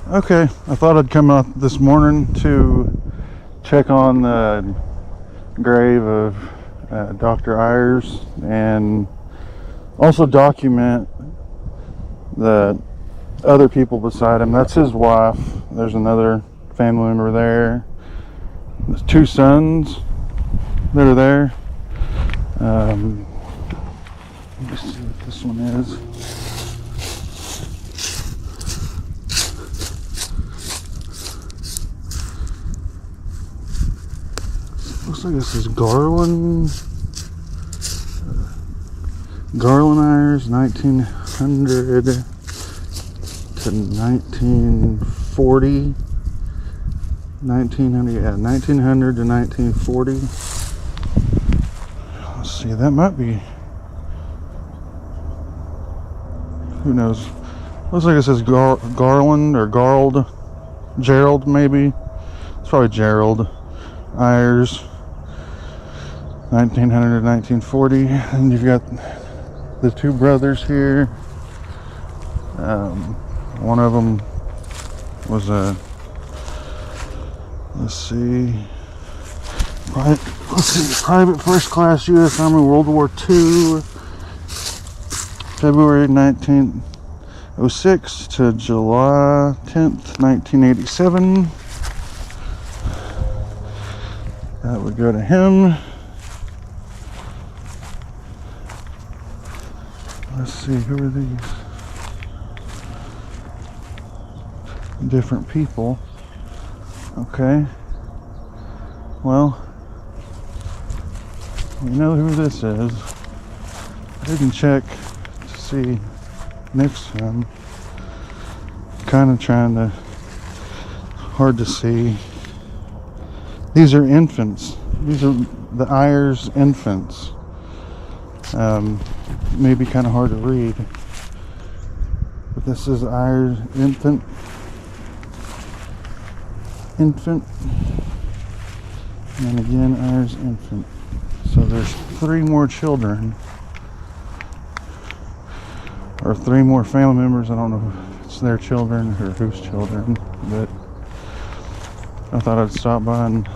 Okay, I thought I'd come out this morning to check on the grave of Dr. Ayers and also document the other people beside him. That's his wife. There's another family member there. There's two sons that are there. Let me see what this one is. Looks like this is Garland Ayers, 1900 to 1940. 1900 to 1940. Let's see, that might be, who knows? Looks like it says Garland or Gerald maybe. It's probably Gerald Ayers, 1900 to 1940. And you've got the two brothers here. One of them was a, private first class U.S. Army World War II, February 1906 to July 10th, 1987. That would go to him. Let's see, who are these? Different people. Okay. Well, we know who this is. I didn't check to see next to him. Kind of trying to, hard to see. These are infants. These are the Ayers infants. Maybe kind of hard to read. But this is Ayers infant. And again, Ayers infant. So there's three more children. Or three more family members. I don't know if it's their children or whose children. But I thought I'd stop by and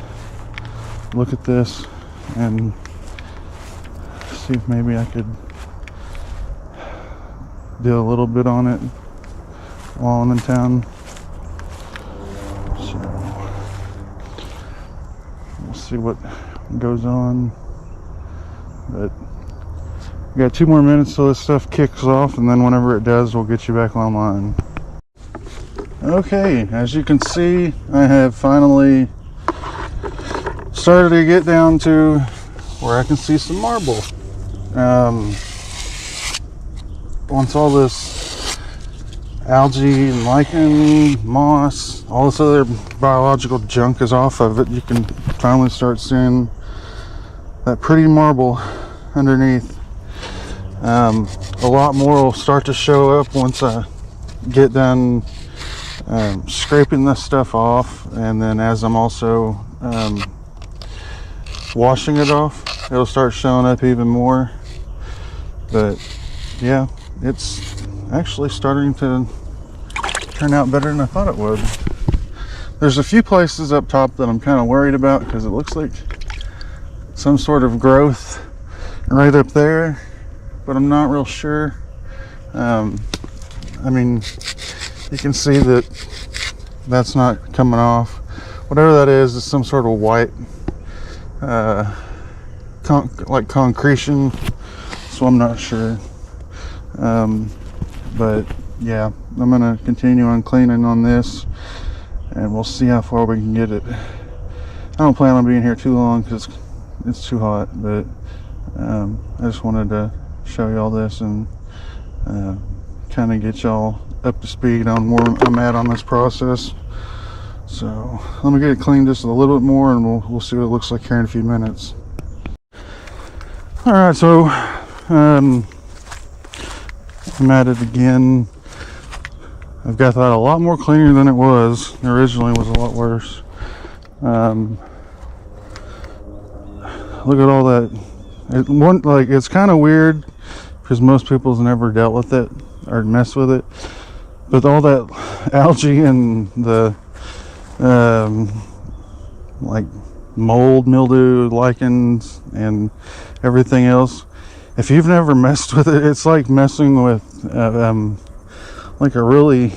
look at this and see if maybe I could do a little bit on it while I'm in town. So we'll see what goes on. But we got 2 more minutes till this stuff kicks off, and then whenever it does, we'll get you back online. Okay, as you can see, I have finally started to get down to where I can see some marble. Once all this algae and lichen, moss, all this other biological junk is off of it, you can finally start seeing that pretty marble underneath. A lot more will start to show up once I get done scraping this stuff off, and then as I'm also washing it off, it'll start showing up even more. But yeah, it's actually starting to turn out better than I thought it would. There's a few places up top that I'm kind of worried about because it looks like some sort of growth right up there, but I'm not real sure. I mean, you can see that that's not coming off. Whatever that is some sort of white like concretion, so I'm not sure. But yeah, I'm gonna continue on cleaning on this, and we'll see how far we can get it. I don't plan on being here too long because it's too hot, but I just wanted to show you all this and kind of get y'all up to speed on where I'm at on this process. So let me get it cleaned just a little bit more, and we'll see what it looks like here in a few minutes. All right, so I'm at it again. I've got that a lot more cleaner than it was. It originally was a lot worse. Look at all that. It's kind of weird because most people's never dealt with it or messed with it. But all that algae and the like mold, mildew, lichens, and everything else, if you've never messed with it, it's like messing with like a really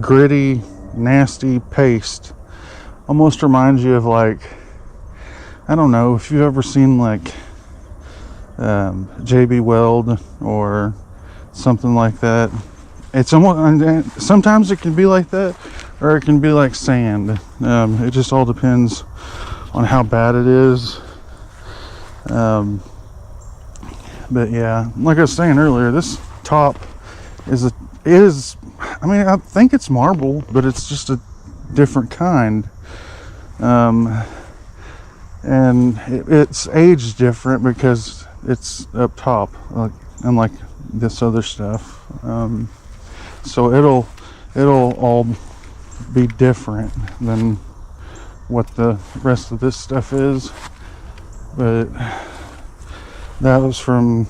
gritty, nasty paste. Almost reminds you of, like, I don't know if you've ever seen like JB Weld or something like that. It's almost, sometimes it can be like that, or it can be like sand. It just all depends on how bad it is. But yeah, like I was saying earlier, this top is I mean, I think it's marble, but it's just a different kind. And it's aged different because it's up top, unlike this other stuff. So it'll all be different than what the rest of this stuff is. But that was from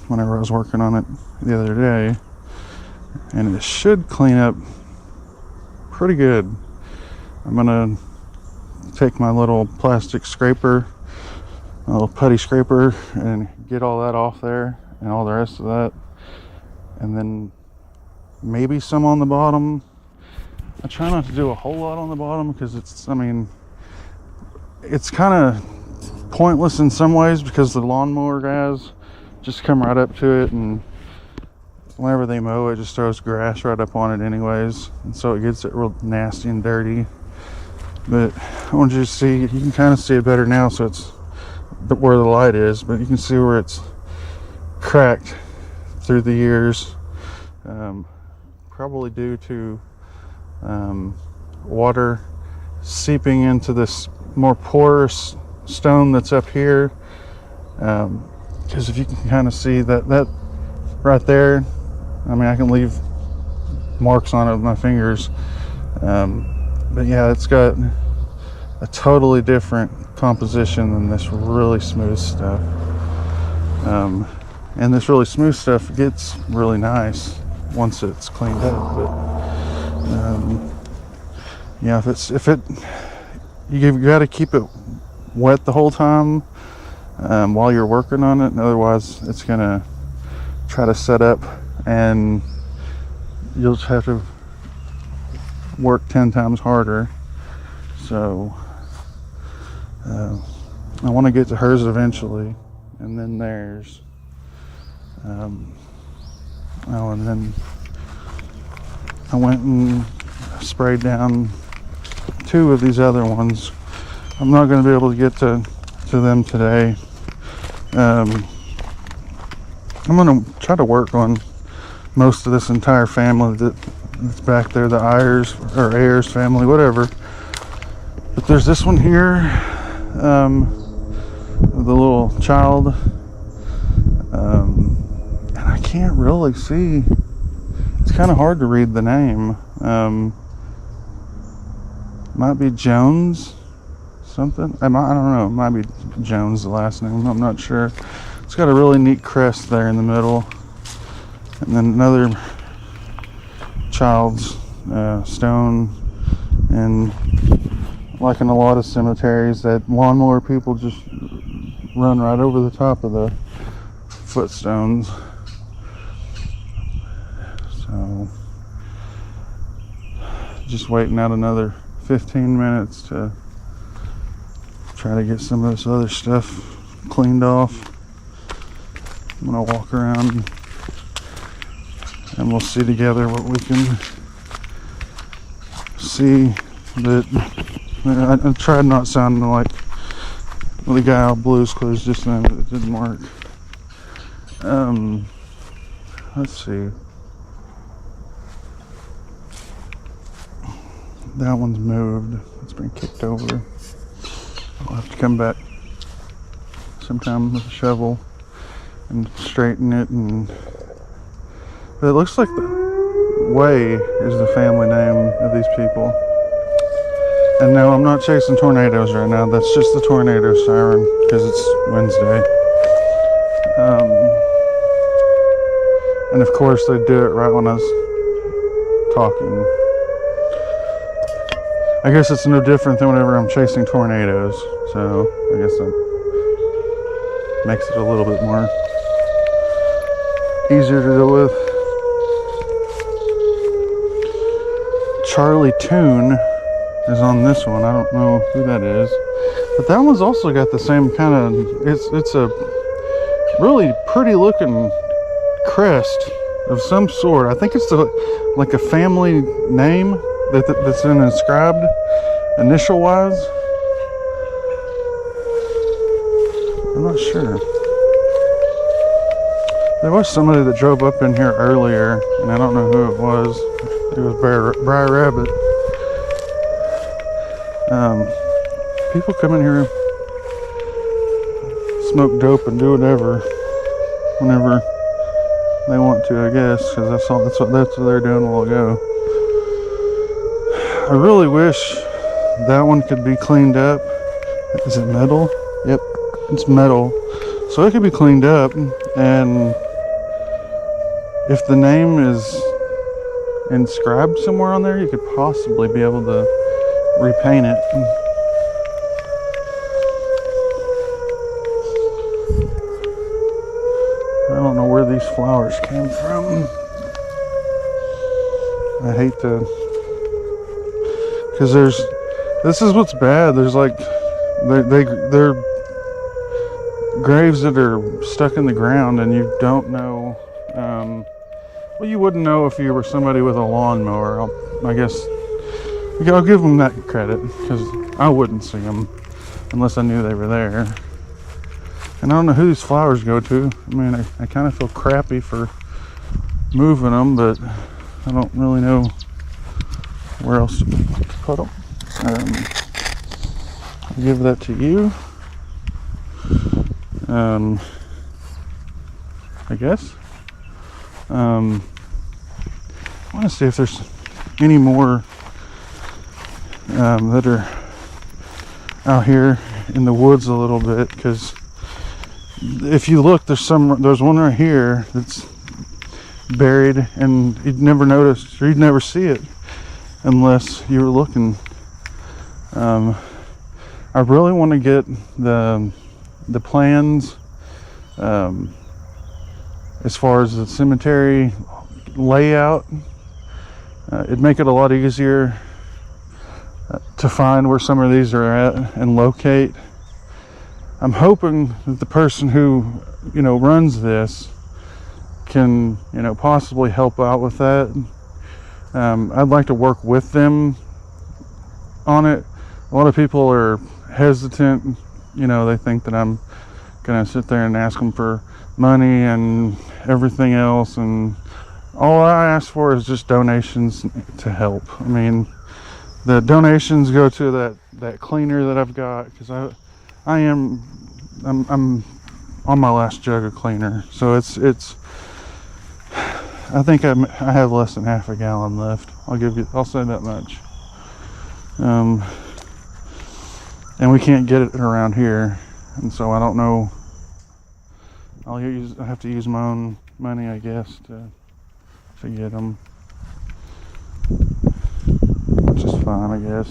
whenever I was working on it the other day, and it should clean up pretty good. I'm gonna take my little plastic scraper, my little putty scraper, and get all that off there and all the rest of that, and then maybe some on the bottom. I try not to do a whole lot on the bottom because it's kind of pointless in some ways, because the lawnmower guys just come right up to it, and whenever they mow, it just throws grass right up on it anyways, and so it gets it real nasty and dirty. But I want you to see, you can kind of see it better now, so it's where the light is, but you can see where it's cracked through the years, probably due to water seeping into this more porous stone that's up here. Because if you can kind of see that right there, I mean, I can leave marks on it with my fingers, but yeah, it's got a totally different composition than this really smooth stuff. And this really smooth stuff gets really nice once it's cleaned up. But yeah, you got to keep it wet the whole time while you're working on it, and otherwise it's gonna try to set up, and you'll just have to work 10 times harder. So I want to get to hers eventually, and then theirs. And then I went and sprayed down 2 of these other ones. I'm not going to be able to get to them today. I'm going to try to work on most of this entire family that's back there, the Ayers or Ayers family, whatever. But there's this one here, the little child, and I can't really see. It's kind of hard to read the name. Might be Jones something. I don't know. It might be Jones, the last name. I'm not sure. It's got a really neat crest there in the middle, and then another child's stone. And like in a lot of cemeteries, that lawnmower people just run right over the top of the footstones. So just waiting out another 15 minutes to try to get some of this other stuff cleaned off. I'm gonna walk around and we'll see together what we can see. That I tried not sounding like the guy on Blue's Clues just then, but it didn't work. Let's see. That one's moved. It's been kicked over. I'll have to come back sometime with a shovel and straighten it. But it looks like the Way is the family name of these people. And no, I'm not chasing tornadoes right now. That's just the tornado siren because it's Wednesday. And of course they do it right when I was talking. I guess it's no different than whenever I'm chasing tornadoes, so I guess that makes it a little bit more easier to deal with. Charlie Toon is on this one. I don't know who that is, but that one's also got the same kind of, it's a really pretty looking crest of some sort. I think it's like a family name that's inscribed initial wise. I'm not sure. There was somebody that drove up in here earlier, and I don't know who it was. It was Briar Rabbit. People come in here, smoke dope, and do whatever whenever they want to, I guess, because that's what they're doing a while ago. I really wish that one could be cleaned up. Is it metal? Yep, it's metal. So it could be cleaned up, and if the name is inscribed somewhere on there, you could possibly be able to repaint it. I don't know where these flowers came from. I hate to, because this is what's bad. There's like, they're graves that are stuck in the ground, and you don't know. Well, you wouldn't know if you were somebody with a lawnmower. I guess I'll give them that credit, because I wouldn't see them unless I knew they were there. And I don't know who these flowers go to. I mean, I kind of feel crappy for moving them, but I don't really know where else to put them. I'll give that to you. I guess. I want to see if there's any more that are out here in the woods a little bit, because if you look, there's one right here that's buried, and you'd never notice, or you'd never see it unless you were looking. I really want to get the plans as far as the cemetery layout. It'd make it a lot easier to find where some of these are at and locate. I'm hoping that the person who, runs this can, possibly help out with that. I'd like to work with them on it. A lot of people are hesitant. They think that I'm gonna sit there and ask them for money and everything else, and all I ask for is just donations to help. I mean, the donations go to that cleaner that I've got, because I'm on my last jug of cleaner, so it's I think I have less than half a gallon left. I'll say that much. And we can't get it around here, and so I don't know. I have to use my own money, I guess, to get them, which is fine, I guess.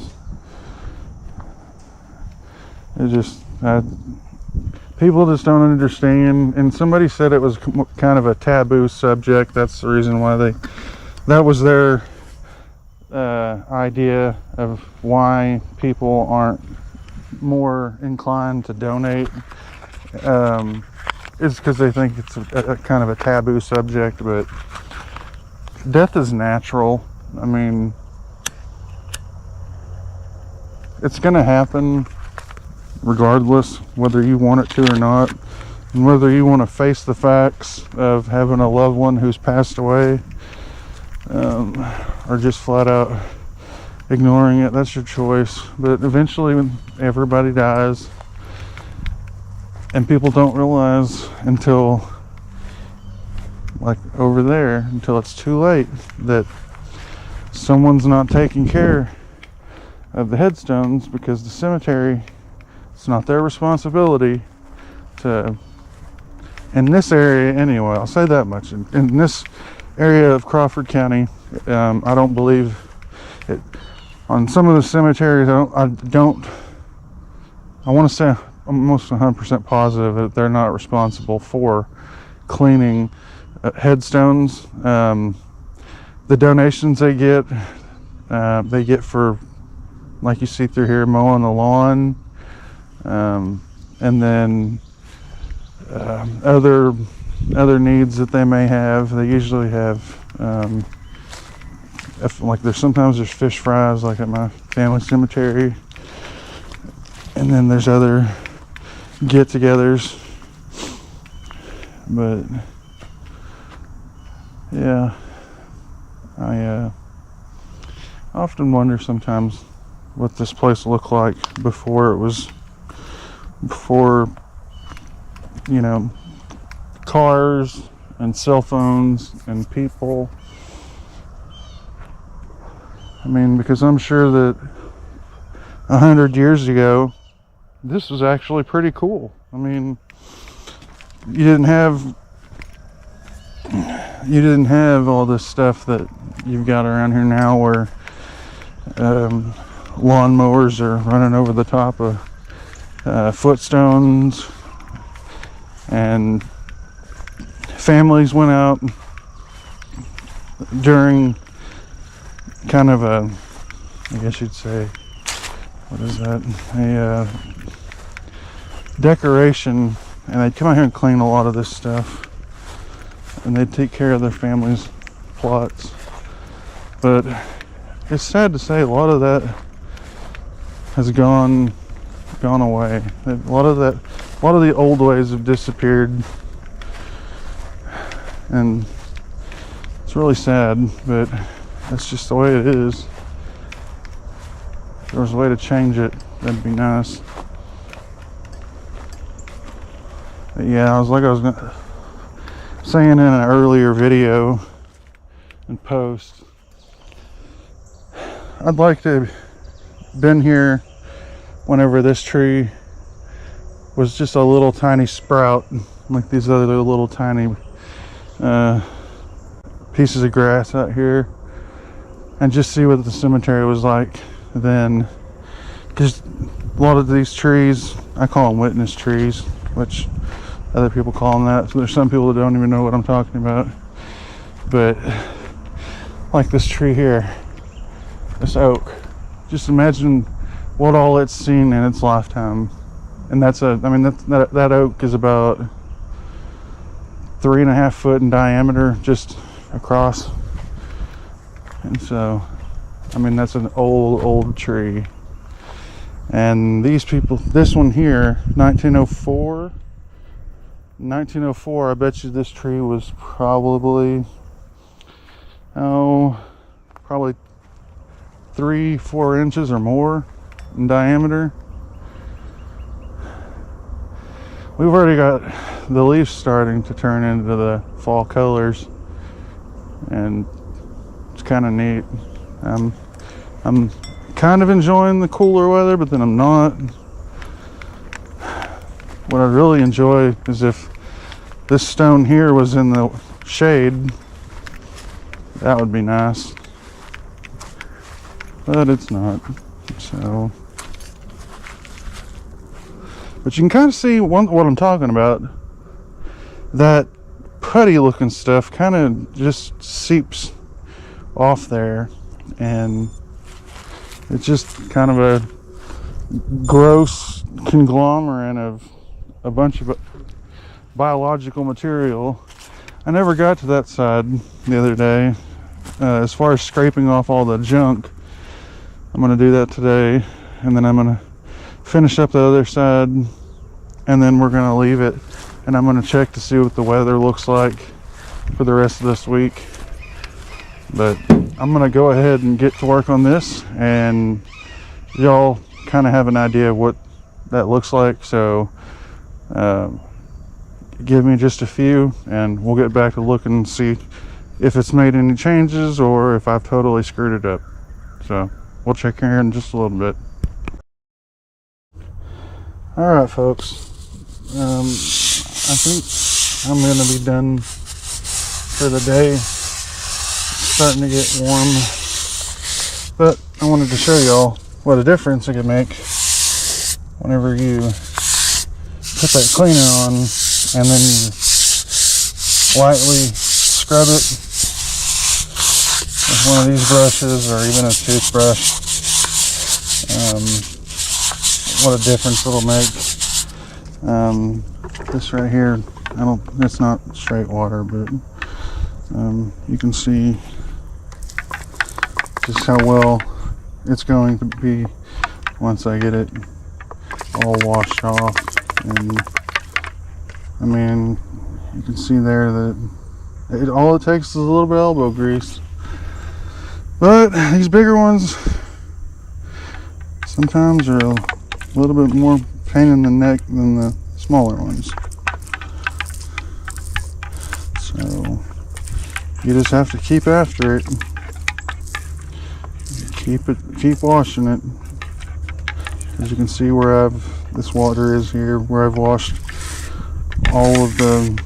People just don't understand, and somebody said it was kind of a taboo subject. That's the reason why that was their idea of why people aren't more inclined to donate. It's because they think it's a kind of a taboo subject, but death is natural. I mean, it's going to happen regardless, whether you want it to or not, and whether you want to face the facts of having a loved one who's passed away, or just flat out ignoring it. That's your choice. But eventually, when everybody dies, and people don't realize until, like over there, until it's too late, that someone's not taking care of the headstones, because the cemetery, it's not their responsibility to, in this area anyway, I'll say that much, in this area of Crawford County, I don't believe it. On some of the cemeteries, I want to say I'm almost 100% positive that they're not responsible for cleaning headstones. The donations they get for, like you see through here, mowing the lawn, and then other needs that they may have. They usually have, sometimes there's fish fries, like at my family cemetery, and then there's other get-togethers. But yeah, I often wonder sometimes what this place looked like before cars and cell phones and people. I mean, because I'm sure that 100 years ago, this was actually pretty cool. I mean, you didn't have all this stuff that you've got around here now, where lawnmowers are running over the top of footstones, and families went out during kind of a, I guess you'd say, what is that, a decoration, and they'd come out here and clean a lot of this stuff, and they'd take care of their families' plots. But it's sad to say a lot of that has gone away. A lot of the old ways have disappeared, and it's really sad, but that's just the way it is. If there was a way to change it, that'd be nice. But yeah, I was saying in an earlier video and post, I'd like to have been here whenever this tree was just a little tiny sprout, like these other little tiny pieces of grass out here, and just see what the cemetery was like then. Because a lot of these trees, I call them witness trees, which other people call them that. So there's some people that don't even know what I'm talking about. But like this tree here, this oak, just imagine what all it's seen in its lifetime. And that oak is about 3.5 foot in diameter, just across. And so, I mean, that's an old tree. And these people, this one here, 1904, I bet you this tree was probably 3-4 inches or more in diameter. We've already got the leaves starting to turn into the fall colors, and it's kind of neat. I'm kind of enjoying the cooler weather, but then I'm not. What I'd really enjoy is if this stone here was in the shade. That would be nice, but it's not. So, but you can kind of see what I'm talking about. That putty looking stuff kind of just seeps off there, and it's just kind of a gross conglomerate of a bunch of biological material. I never got to that side the other day. As far as scraping off all the junk, I'm going to do that today, and then I'm going to finish up the other side, and then we're going to leave it, and I'm going to check to see what the weather looks like for the rest of this week. But I'm going to go ahead and get to work on this, and y'all kind of have an idea of what that looks like. So give me just a few, and we'll get back to looking and see if it's made any changes or if I've totally screwed it up. So we'll check here in just a little bit. Alright folks, I think I'm going to be done for the day. starting to get warm. But I wanted to show y'all what a difference it could make whenever you put that cleaner on and then you lightly scrub it with one of these brushes or even a toothbrush. What a difference it'll make. This right here, it's not straight water, but you can see just how well it's going to be once I get it all washed off. And I mean, you can see there that all it takes is a little bit of elbow grease. But these bigger ones sometimes are a little bit more pain in the neck than the smaller ones. So you just have to keep after it. Keep washing it. As you can see where this water is here, where I've washed all of the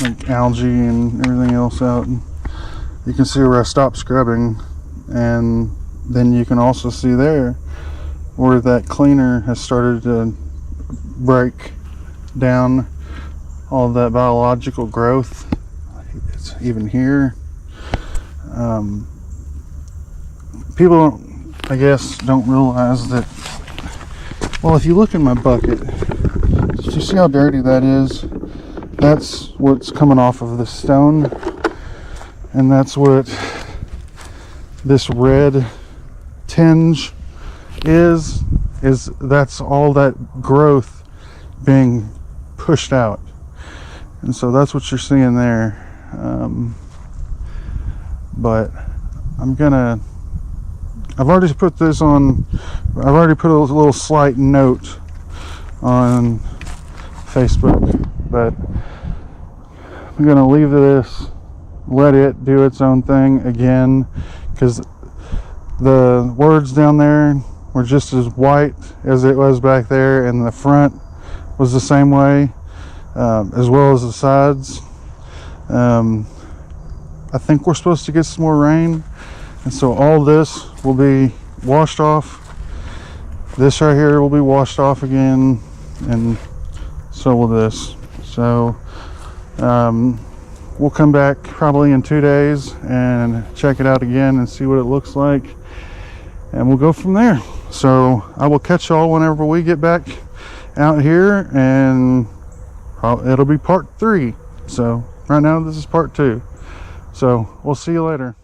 like algae and everything else out. You can see where I stopped scrubbing, and then you can also see there where that cleaner has started to break down all of that biological growth. It's even here. People, I guess, don't realize that. Well, if you look in my bucket, do you see how dirty that is? That's what's coming off of the stone, and that's what this red tinge is that's all that growth being pushed out. And so that's what you're seeing there. But I've already put this on, I've already put a little slight note on Facebook, but I'm gonna leave this, let it do its own thing again, because the words down there were just as white as it was back there, and the front was the same way, as well as the sides. I think we're supposed to get some more rain, and so all this will be washed off. This right here will be washed off again, and so will this. So we'll come back probably in 2 days and check it out again and see what it looks like, and we'll go from there. So I will catch y'all whenever we get back out here, and it'll be part 3. So right now this is part 2. So we'll see you later.